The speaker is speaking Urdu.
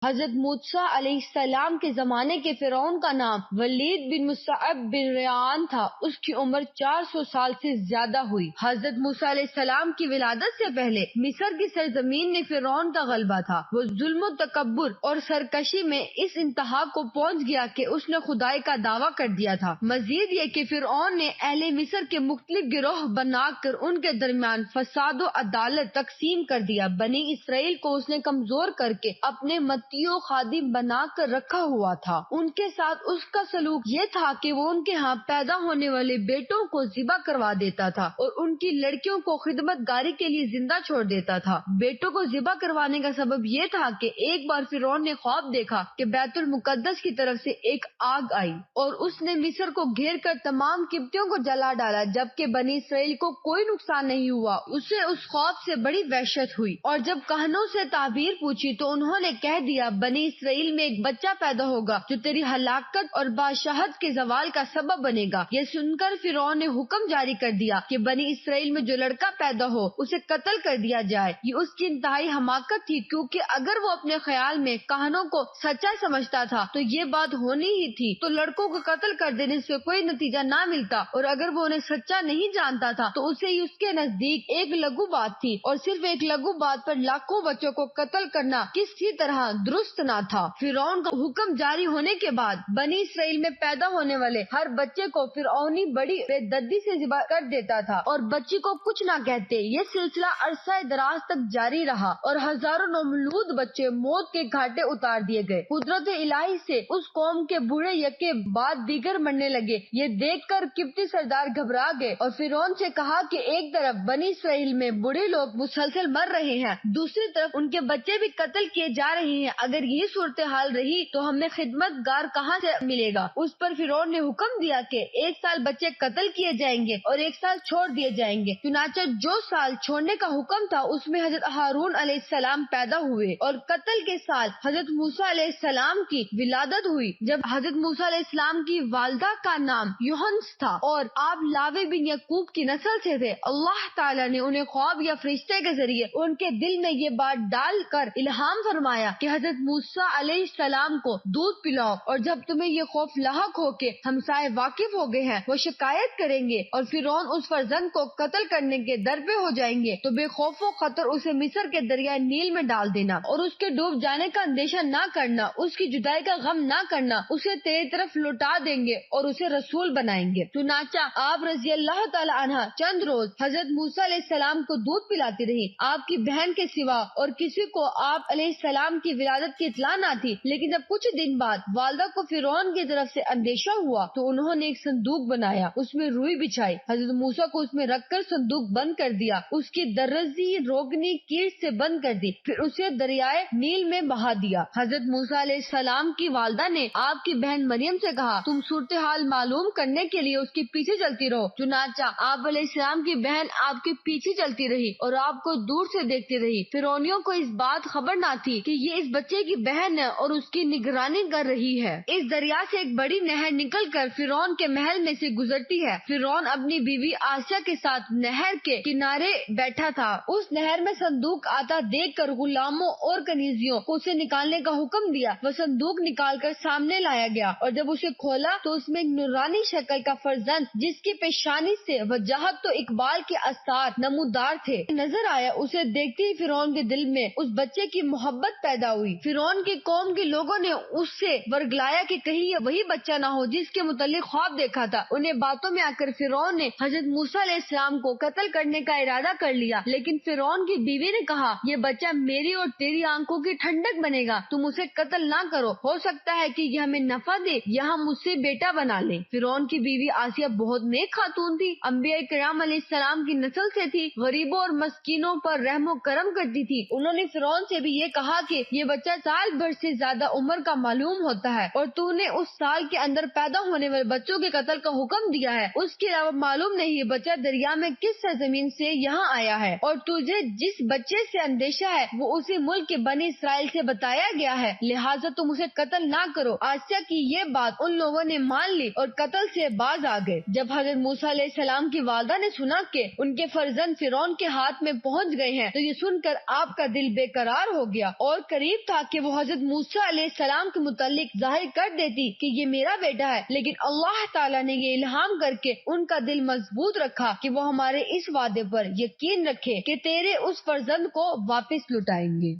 حضرت موسیٰ علیہ السلام کے زمانے کے فرعون کا نام ولید بن مصعب بن ریان تھا۔ اس کی عمر 400 سال سے زیادہ ہوئی۔ حضرت موسیٰ علیہ السلام کی ولادت سے پہلے مصر کی سرزمین میں فرعون کا غلبہ تھا۔ وہ ظلم و تکبر اور سرکشی میں اس انتہا کو پہنچ گیا کہ اس نے خدائی کا دعویٰ کر دیا تھا۔ مزید یہ کہ فرعون نے اہل مصر کے مختلف گروہ بنا کر ان کے درمیان فساد و عدالت تقسیم کر دیا۔ بنی اسرائیل کو اس نے کمزور کر کے اپنے متیو خادم بنا کر رکھا ہوا تھا۔ ان کے ساتھ اس کا سلوک یہ تھا کہ وہ ان کے ہاں پیدا ہونے والے بیٹوں کو ذبح کروا دیتا تھا اور ان کی لڑکیوں کو خدمت گاری کے لیے زندہ چھوڑ دیتا تھا۔ بیٹوں کو ذبح کروانے کا سبب یہ تھا کہ ایک بار فرعون نے خواب دیکھا کہ بیت المقدس کی طرف سے ایک آگ آئی اور اس نے مصر کو گھیر کر تمام قبطیوں کو جلا ڈالا، جبکہ بنی اسرائیل کو کوئی نقصان نہیں ہوا۔ اسے اس خوف سے بڑی وحشت ہوئی اور جب کہنوں سے تعبیر پوچھی تو انہوں نے کہہ دیا، بنی اسرائیل میں ایک بچہ پیدا ہوگا جو تیری ہلاکت اور بادشاہت کے زوال کا سبب بنے گا۔ یہ سن کر فرعون نے حکم جاری کر دیا کہ بنی اسرائیل میں جو لڑکا پیدا ہو اسے قتل کر دیا جائے۔ یہ اس کی انتہائی حماقت تھی، کیونکہ اگر وہ اپنے خیال میں کہنوں کو سچا سمجھتا تھا تو یہ بات ہونی ہی تھی، تو لڑکوں کو قتل کر دینے سے کوئی نتیجہ نہ ملتا، اور اگر وہ انہیں سچا نہیں جانتا تھا تو اسے اس کے نزدیک ایک لگو بات تھی، اور صرف ایک لگو بات پر لاکھوں بچوں کو قتل کرنا کسی طرح درست نہ تھا۔ فرعون کا حکم جاری ہونے کے بعد بنی اسرائیل میں پیدا ہونے والے ہر بچے کو فرعونی بڑی بے دردی سے ذبح کر دیتا تھا اور بچی کو کچھ نہ کہتے۔ یہ سلسلہ عرصہ دراز تک جاری رہا اور ہزاروں نومولود بچے موت کے گھاٹے اتار دیے گئے۔ قدرت الہی سے اس قوم کے بوڑھے یکے بعد دیگر مرنے لگے۔ یہ دیکھ کر قبطی سردار گھبرا گئے اور فرعون سے کہا کہ ایک طرف بنی اسرائیل میں بوڑھے لوگ مسلسل مر رہے ہیں، دوسری طرف ان کے بچے بھی قتل کیے جا رہے ہیں۔ اگر یہی صورتحال رہی تو ہمیں خدمت گار کہاں سے ملے گا؟ اس پر فرعون نے حکم دیا کہ 1 سال بچے قتل کیے جائیں گے اور 1 سال چھوڑ دیے جائیں گے۔ چنانچہ جو سال چھوڑنے کا حکم تھا اس میں حضرت ہارون علیہ السلام پیدا ہوئے، اور قتل کے سال حضرت موسیٰ علیہ السلام کی ولادت ہوئی۔ جب حضرت موسیٰ علیہ السلام کی والدہ کا نام یونس تھا اور آپ لاوی بن یعقوب کی نسل سے تھے، اللہ تعالیٰ نے انہیں خواب یا فرشتے کے ذریعے ان کے دل میں یہ بات ڈال کر الہام فرمایا کہ حضرت موسیٰ علیہ السلام کو دودھ پلاؤ، اور جب تمہیں یہ خوف لاحق ہو کہ ہمسائے واقف ہو گئے ہیں، وہ شکایت کریں گے اور فرعون اس فرزند کو قتل کرنے کے در پہ ہو جائیں گے، تو بے خوف و خطر اسے مصر کے دریائے نیل میں ڈال دینا اور اس کے ڈوب جانے کا اندیشہ نہ کرنا، اس کی جدائی کا غم نہ کرنا، اسے تیری طرف لوٹا دیں گے اور اسے رسول بنائیں گے۔ چنانچہ آپ رضی اللہ تعالی عنہ چند روز حضرت موسیٰ علیہ السلام کو دودھ پلاتی رہی۔ آپ کی بہن کے سوا اور کسی کو آپ علیہ السلام کی ولادت کی اطلاع نہ تھی، لیکن جب کچھ دن بعد والدہ کو فرعون کی طرف سے اندیشہ ہوا تو انہوں نے ایک صندوق بنایا، اس میں روئی بچھائی، حضرت موسیٰ کو اس میں رکھ کر صندوق بند کر دیا، اس کی درزی روگنی کیٹ سے بند کر دی، پھر اسے دریائے نیل میں بہا دیا۔ حضرت موسیٰ علیہ السلام کی والدہ نے آپ کی بہن مریم سے کہا، تم صورتحال معلوم کرنے کے لیے اس کے پیچھے چلتی رہو۔ چنانچہ آپ علیہ السلام کی بہن آپ کے پیچھے چلتی رہی اور آپ کو دور سے دیکھتی رہی۔ فرعونیوں کو اس بات خبر نہ تھی کہ یہ اس بچے کی بہن ہے اور اس کی نگرانی کر رہی ہے۔ اس دریا سے ایک بڑی نہر نکل کر فرعون کے محل میں سے گزرتی ہے۔ فرعون اپنی بیوی آسیہ کے ساتھ نہر کے کنارے بیٹھا تھا۔ اس نہر میں صندوق آتا دیکھ کر غلاموں اور کنیزیوں کو اسے نکالنے کا حکم دیا۔ وہ صندوق نکال کر سامنے لایا گیا اور جب اسے کھولا تو اس میں ایک نورانی شکل کا فرزند، جس کی پیشانی سے وجاہت و اقبال کے آثار نمودار تھے، نظر آیا۔ اسے دیکھتے ہی فرعون کے دل میں اس بچے کی محبت پیدا ہوئی۔ فرعون کی قوم کے لوگوں نے اس سے ورگلایا کہ کہیں یہ وہی بچہ نہ ہو جس کے متعلق خواب دیکھا تھا۔ انہیں باتوں میں آ کر فرعون نے حضرت موسیٰ علیہ السلام کو قتل کرنے کا ارادہ کر لیا، لیکن فرعون کی بیوی نے کہا، یہ بچہ میری اور تیری آنکھوں کی ٹھنڈک بنے گا، تم اسے قتل نہ کرو، ہو سکتا ہے کہ یہ ہمیں نفع دے یا ہم اس سے بیٹا بنا لیں۔ فرعون کی بیوی آسیہ بہت نیک خاتون تھی، انبیاء کرام علیہ السلام کی نسل سے تھی، غریبوں اور مسکینوں پر رحم و کرم کرتی تھی۔ انہوں نے فرعون سے بھی یہ کہا کہ یہ بچہ سال بھر سے زیادہ عمر کا معلوم ہوتا ہے اور تو نے اس سال کے اندر پیدا ہونے والے بچوں کے قتل کا حکم دیا ہے، اس کے علاوہ معلوم نہیں یہ بچہ دریا میں کس سرزمین سے یہاں آیا ہے، اور تجھے جس بچے سے اندیشہ ہے وہ اسی ملک کے بنی اسرائیل سے بتایا گیا ہے، لہٰذا تم اسے قتل نہ کرو۔ آسیہ کی یہ بات ان لوگوں نے مان لی اور قتل سے باز آ گئے۔ جب حضرت موسیٰ علیہ السلام کی والدہ نے سنا کہ ان کے فرزند فرعون کے ہاتھ میں پہنچ گئے ہیں تو یہ سن کر آپ کا دل بے قرار ہو گیا اور قریب تھا کہ وہ حضرت موسیٰ علیہ السلام کے متعلق ظاہر کر دیتی کہ یہ میرا بیٹا ہے، لیکن اللہ تعالیٰ نے یہ الہام کر کے ان کا دل مضبوط رکھا کہ وہ ہمارے اس وعدے پر یقین رکھے کہ تیرے اس فرزند کو واپس لوٹائیں گے۔